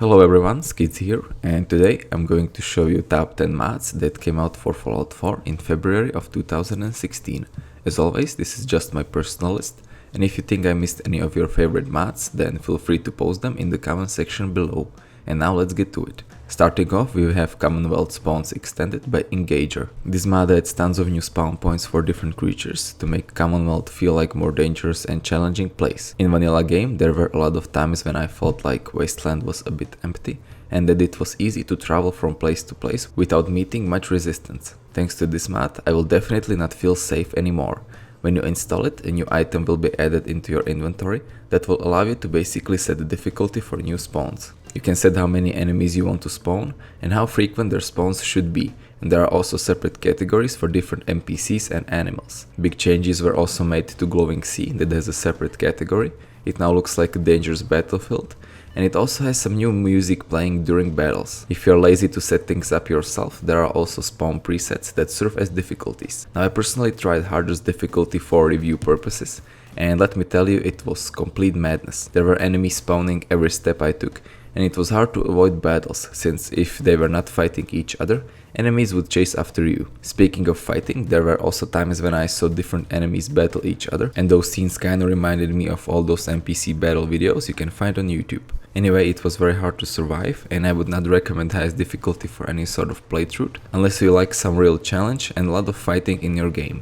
Hello everyone, Skits here, and today I'm going to show you top 10 mods that came out for Fallout 4 in February of 2016. As always, this is just my personal list, and if you think I missed any of your favorite mods, then feel free to post them in the comment section below. And now let's get to it. Starting off, we have Commonwealth spawns extended by Engager. This mod adds tons of new spawn points for different creatures to make Commonwealth feel like more dangerous and challenging place. In vanilla game, there were a lot of times when I felt like Wasteland was a bit empty and that it was easy to travel from place to place without meeting much resistance. Thanks to this mod, I will definitely not feel safe anymore. When you install it, a new item will be added into your inventory that will allow you to basically set the difficulty for new spawns. You can set how many enemies you want to spawn and how frequent their spawns should be, and there are also separate categories for different NPCs and animals. Big changes were also made to Glowing Sea that has a separate category. It now looks like a dangerous battlefield, and it also has some new music playing during battles. If you're lazy to set things up yourself, there are also spawn presets that serve as difficulties. Now I personally tried hardest difficulty for review purposes, and let me tell you, it was complete madness. There were enemies spawning every step I took, and it was hard to avoid battles, since if they were not fighting each other, enemies would chase after you. Speaking of fighting, there were also times when I saw different enemies battle each other, and those scenes kinda reminded me of all those NPC battle videos you can find on YouTube. Anyway, it was very hard to survive, and I would not recommend highest difficulty for any sort of playthrough, unless you like some real challenge and a lot of fighting in your game.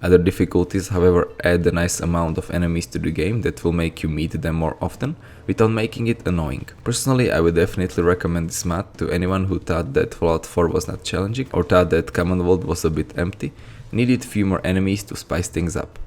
Other difficulties, however, add a nice amount of enemies to the game that will make you meet them more often without making it annoying. Personally, I would definitely recommend this mod to anyone who thought that Fallout 4 was not challenging or thought that Commonwealth was a bit empty, needed few more enemies to spice things up.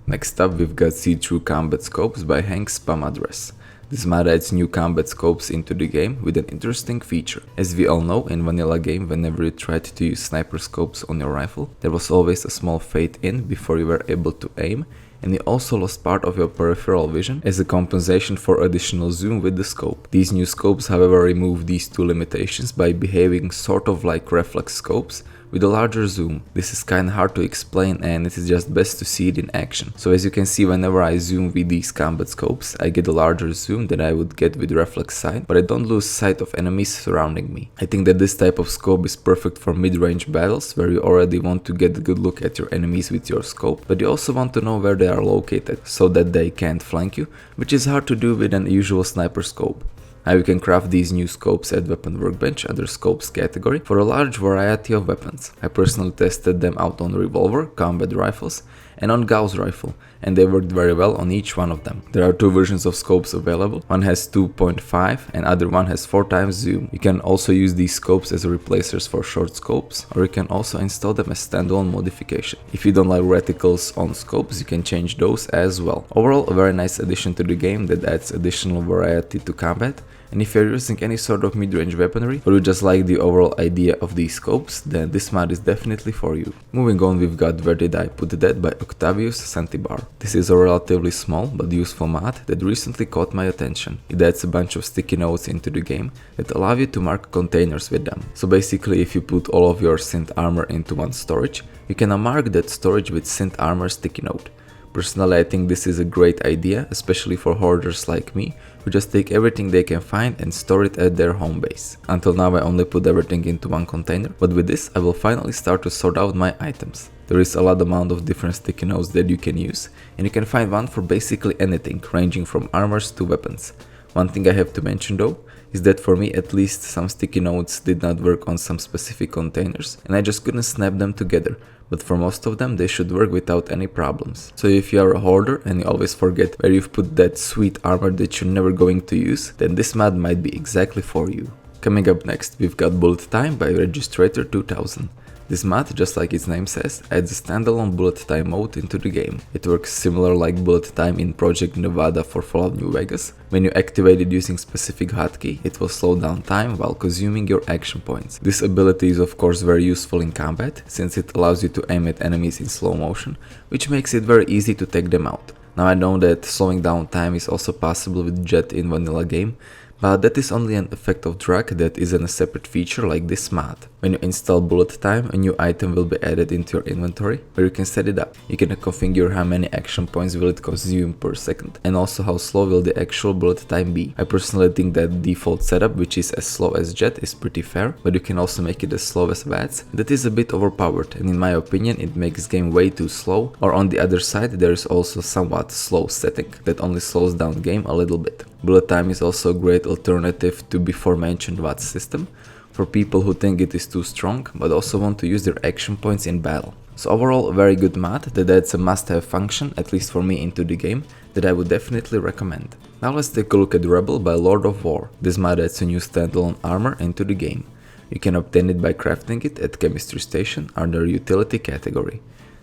Next up, we've got See-Through Combat Scopes by henkspamadres. This mod adds new combat scopes into the game with an interesting feature. As we all know, in vanilla game, whenever you tried to use sniper scopes on your rifle, there was always a small fade in before you were able to aim, and you also lost part of your peripheral vision as a compensation for additional zoom with the scope. These new scopes, however, remove these two limitations by behaving sort of like reflex scopes with a larger zoom. This is kinda hard to explain, and it is just best to see it in action. So as you can see, whenever I zoom with these combat scopes, I get a larger zoom than I would get with reflex sight, but I don't lose sight of enemies surrounding me. I think that this type of scope is perfect for mid-range battles, where you already want to get a good look at your enemies with your scope, but you also want to know where they are located, so that they can't flank you, which is hard to do with an usual sniper scope. Now you can craft these new scopes at Weapon Workbench under Scopes category for a large variety of weapons. I personally tested them out on revolver, combat rifles, and on Gauss rifle, and they worked very well on each one of them. There are two versions of scopes available. One has 2.5 and other one has 4 times zoom. You can also use these scopes as replacers for short scopes, or you can also install them as standalone modification. If you don't like reticles on scopes, you can change those as well. Overall, a very nice addition to the game that adds additional variety to combat. And if you're using any sort of mid-range weaponry, or you just like the overall idea of these scopes, then this mod is definitely for you. Moving on, we've got Where Did I Put That by OctaviusSentibar. This is a relatively small but useful mod that recently caught my attention. It adds a bunch of sticky notes into the game that allow you to mark containers with them. So basically, if you put all of your synth armor into one storage, you can now mark that storage with synth armor sticky note. Personally, I think this is a great idea, especially for hoarders like me, who just take everything they can find and store it at their home base. Until now I only put everything into one container, but with this I will finally start to sort out my items. There is a lot amount of different sticky notes that you can use, and you can find one for basically anything, ranging from armors to weapons. One thing I have to mention though, is that for me at least some sticky notes did not work on some specific containers, and I just couldn't snap them together. But for most of them they should work without any problems. So if you are a hoarder and you always forget where you've put that sweet armor that you're never going to use, then this mod might be exactly for you. Coming up next, we've got Bullet Time by Registrator 2000. This mod, just like its name says, adds a standalone bullet time mode into the game. It works similar like bullet time in Project Nevada for Fallout New Vegas. When you activate it using specific hotkey, it will slow down time while consuming your action points. This ability is of course very useful in combat, since it allows you to aim at enemies in slow motion, which makes it very easy to take them out. Now I know that slowing down time is also possible with Jet in vanilla game, But that is only an effect of drag that isn't a separate feature like this mod. When you install bullet time, a new item will be added into your inventory where you can set it up. You can configure how many action points will it consume per second and also how slow will the actual bullet time be. I personally think that default setup, which is as slow as Jet, is pretty fair, but you can also make it as slow as Bats. That is a bit overpowered, and in my opinion it makes game way too slow, or on the other side there is also somewhat slow setting that only slows down game a little bit. Bullet time is also a great alternative to before mentioned Watt system for people who think it is too strong but also want to use their action points in battle. So overall a very good mod that adds a must-have function, at least for me, into the game that I would definitely recommend. Now let's take a look at Rebel by LordOfWar. This mod adds a new standalone armor into the game. You can obtain it by crafting it at Chemistry Station under Utility category.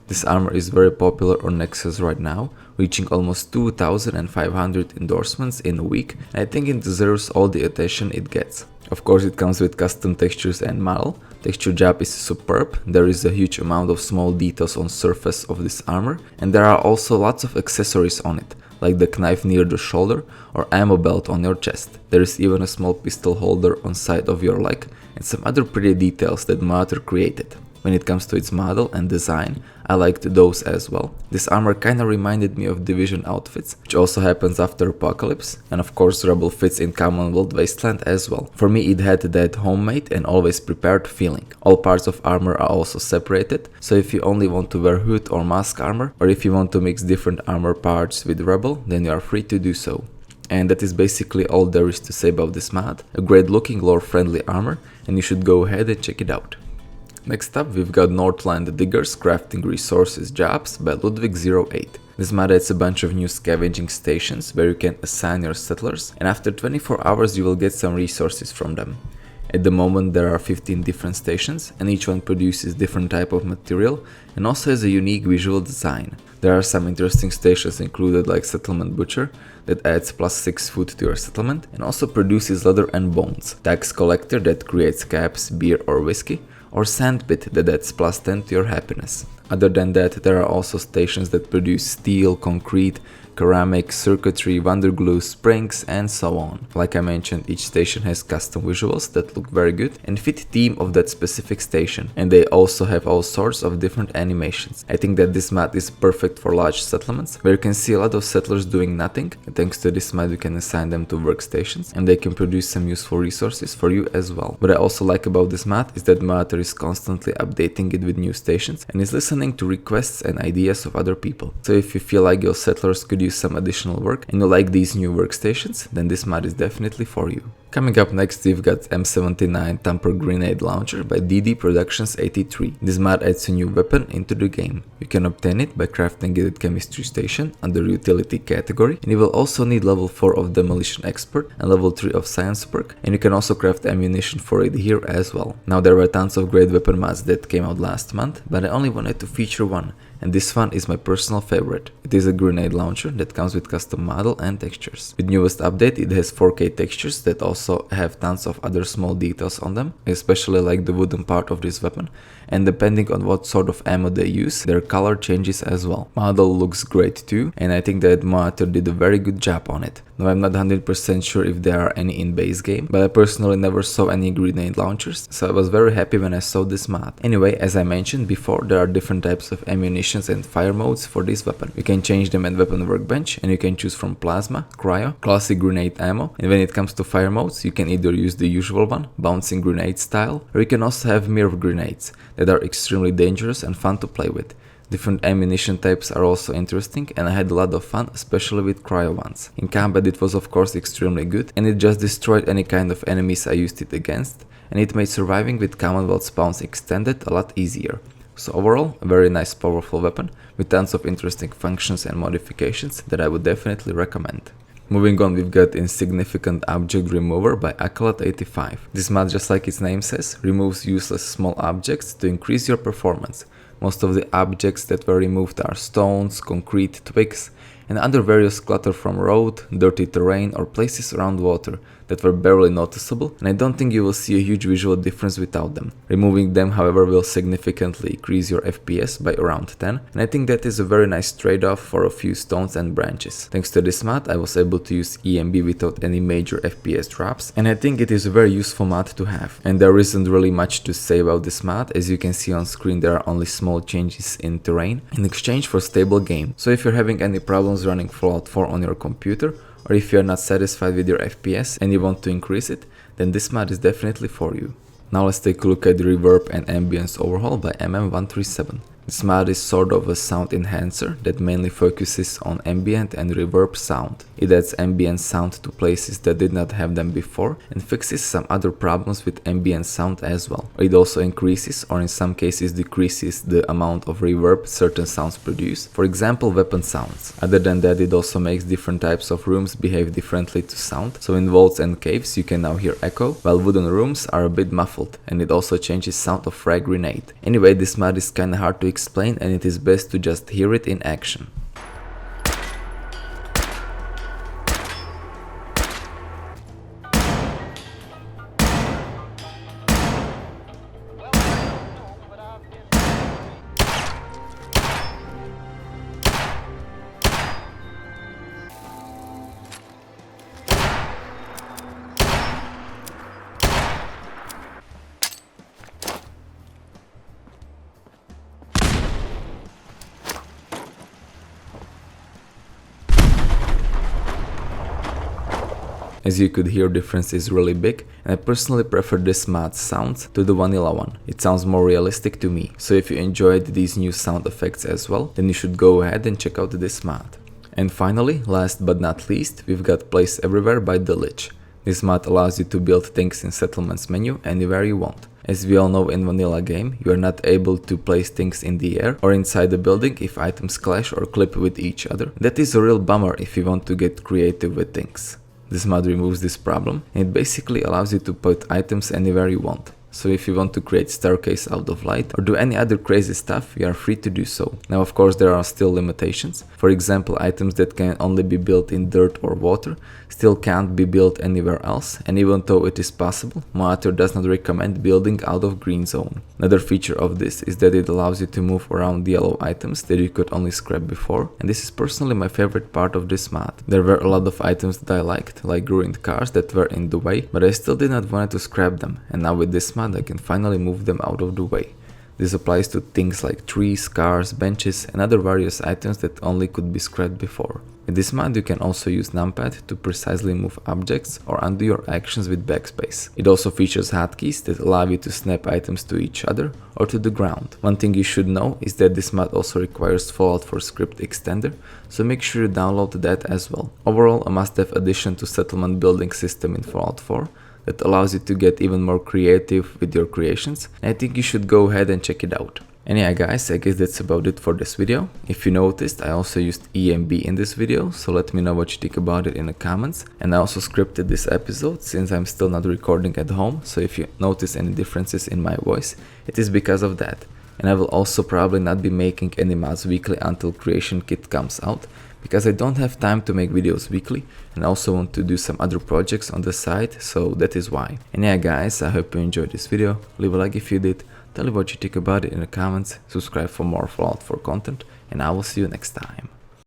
This armor is very popular on Nexus right now, reaching almost 2,500 endorsements in a week, and I think it deserves all the attention it gets. Of course it comes with custom textures and model. Texture job is superb, there is a huge amount of small details on surface of this armor, and there are also lots of accessories on it, like the knife near the shoulder or ammo belt on your chest. There is even a small pistol holder on side of your leg and some other pretty details that modder created. When it comes to its model and design, I liked those as well. This armor kinda reminded me of Division outfits, which also happens after Apocalypse, and of course Rebel fits in Commonwealth Wasteland as well. For me it had that homemade and always prepared feeling. All parts of armor are also separated, so if you only want to wear hood or mask armor, or if you want to mix different armor parts with Rebel, then you are free to do so. And that is basically all there is to say about this mod. A great looking lore friendly armor, and you should go ahead and check it out. Next up we've got NorthlandDiggers Crafting Resources Jobs by Ludwig08. This mod adds a bunch of new scavenging stations where you can assign your settlers, and after 24 hours you will get some resources from them. At the moment there are 15 different stations, and each one produces different type of material and also has a unique visual design. There are some interesting stations included like Settlement Butcher that adds +6 food to your settlement and also produces leather and bones, Tax Collector that creates caps, beer or whiskey, or Sandpit that adds +10 to your happiness. Other than that, there are also stations that produce steel, concrete, ceramic, circuitry, wonder glue, springs, and so on. Like I mentioned, each station has custom visuals that look very good and fit the theme of that specific station, and they also have all sorts of different animations. I think that this mod is perfect for large settlements, where you can see a lot of settlers doing nothing, and thanks to this mod you can assign them to workstations, and they can produce some useful resources for you as well. What I also like about this mod is that modder is constantly updating it with new stations, and is listening to requests and ideas of other people. So if you feel like your settlers could use some additional work and you like these new workstations, then this mod is definitely for you. Coming up next we've got M79 Thumper Grenade Launcher by DD Productions 83. This mod adds a new weapon into the game. You can obtain it by crafting it at Chemistry Station under Utility category, and you will also need level 4 of Demolition Expert and level 3 of Science perk, and you can also craft ammunition for it here as well. Now there were tons of great weapon mods that came out last month, but I only wanted to feature one, and this one is my personal favorite. It is a grenade launcher that comes with custom model and textures. With newest update it has 4K textures that also have tons of other small details on them, especially like the wooden part of this weapon, and depending on what sort of ammo they use, their color changes as well. Model looks great too, and I think that modder did a very good job on it. Now I'm not 100% sure if there are any in base game, but I personally never saw any grenade launchers, so I was very happy when I saw this mod. Anyway, as I mentioned before, there are different types of ammunitions and fire modes for this weapon. You can change them at weapon workbench, and you can choose from plasma, cryo, classic grenade ammo, and when it comes to fire modes you can either use the usual one, bouncing grenade style, or you can also have mirror grenades that are extremely dangerous and fun to play with. Different ammunition types are also interesting, and I had a lot of fun, especially with cryo ones. In combat it was of course extremely good, and it just destroyed any kind of enemies I used it against, and it made surviving with Commonwealth spawns extended a lot easier. So overall, a very nice powerful weapon with tons of interesting functions and modifications that I would definitely recommend. Moving on, we've got Insignificant Object Remover by Acolyte85. This mod, just like its name says, removes useless small objects to increase your performance. Most of the objects that were removed are stones, concrete, twigs, and other various clutter from road, dirty terrain or places around water that were barely noticeable, and I don't think you will see a huge visual difference without them. Removing them, however, will significantly increase your FPS by around 10, and I think that is a very nice trade-off for a few stones and branches. Thanks to this mod, I was able to use EMB without any major FPS drops, and I think it is a very useful mod to have. And there isn't really much to say about this mod. As you can see on screen, there are only small changes in terrain in exchange for stable game. So if you're having any problems running Fallout 4 on your computer, or if you're not satisfied with your FPS and you want to increase it, then this mod is definitely for you. Now let's take a look at the Reverb and Ambiance Overhaul by MM137. This mod is sort of a sound enhancer that mainly focuses on ambient and reverb sound. It adds ambient sound to places that did not have them before and fixes some other problems with ambient sound as well. It also increases or in some cases decreases the amount of reverb certain sounds produce, for example weapon sounds. Other than that, it also makes different types of rooms behave differently to sound. So in vaults and caves you can now hear echo, while wooden rooms are a bit muffled, and it also changes sound of frag grenade. Anyway, this mod is kinda hard to explain, and it is best to just hear it in action. As you could hear, difference is really big, and I personally prefer this mod's sounds to the vanilla one. It sounds more realistic to me. So if you enjoyed these new sound effects as well, then you should go ahead and check out this mod. And finally, last but not least, we've got Place Everywhere by TheLich. This mod allows you to build things in settlements menu anywhere you want. As we all know, in vanilla game, you are not able to place things in the air or inside the building if items clash or clip with each other. That is a real bummer if you want to get creative with things. This mod removes this problem, and it basically allows you to put items anywhere you want. So if you want to create staircase out of light or do any other crazy stuff, you are free to do so. Now of course there are still limitations. For example, items that can only be built in dirt or water still can't be built anywhere else, and even though it is possible, Moator does not recommend building out of green zone. Another feature of this is that it allows you to move around yellow items that you could only scrap before, and this is personally my favorite part of this mod. There were a lot of items that I liked, like ruined cars that were in the way, but I still did not want to scrap them, and now with this mod I can finally move them out of the way. This applies to things like trees, cars, benches and other various items that only could be scrapped before. In this mod you can also use numpad to precisely move objects or undo your actions with backspace. It also features hotkeys that allow you to snap items to each other or to the ground. One thing you should know is that this mod also requires Fallout 4 script extender, so make sure you download that as well. Overall, a must-have addition to settlement building system in Fallout 4 that allows you to get even more creative with your creations, and I think you should go ahead and check it out. And yeah guys, I guess that's about it for this video. If you noticed, I also used EMB in this video, so let me know what you think about it in the comments. And I also scripted this episode since I'm still not recording at home, so if you notice any differences in my voice, it is because of that. And I will also probably not be making any mods weekly until Creation Kit comes out, because I don't have time to make videos weekly and I also want to do some other projects on the side, so that is why. And yeah guys, I hope you enjoyed this video. Leave a like if you did, tell me what you think about it in the comments, subscribe for more Fallout 4 content, and I will see you next time.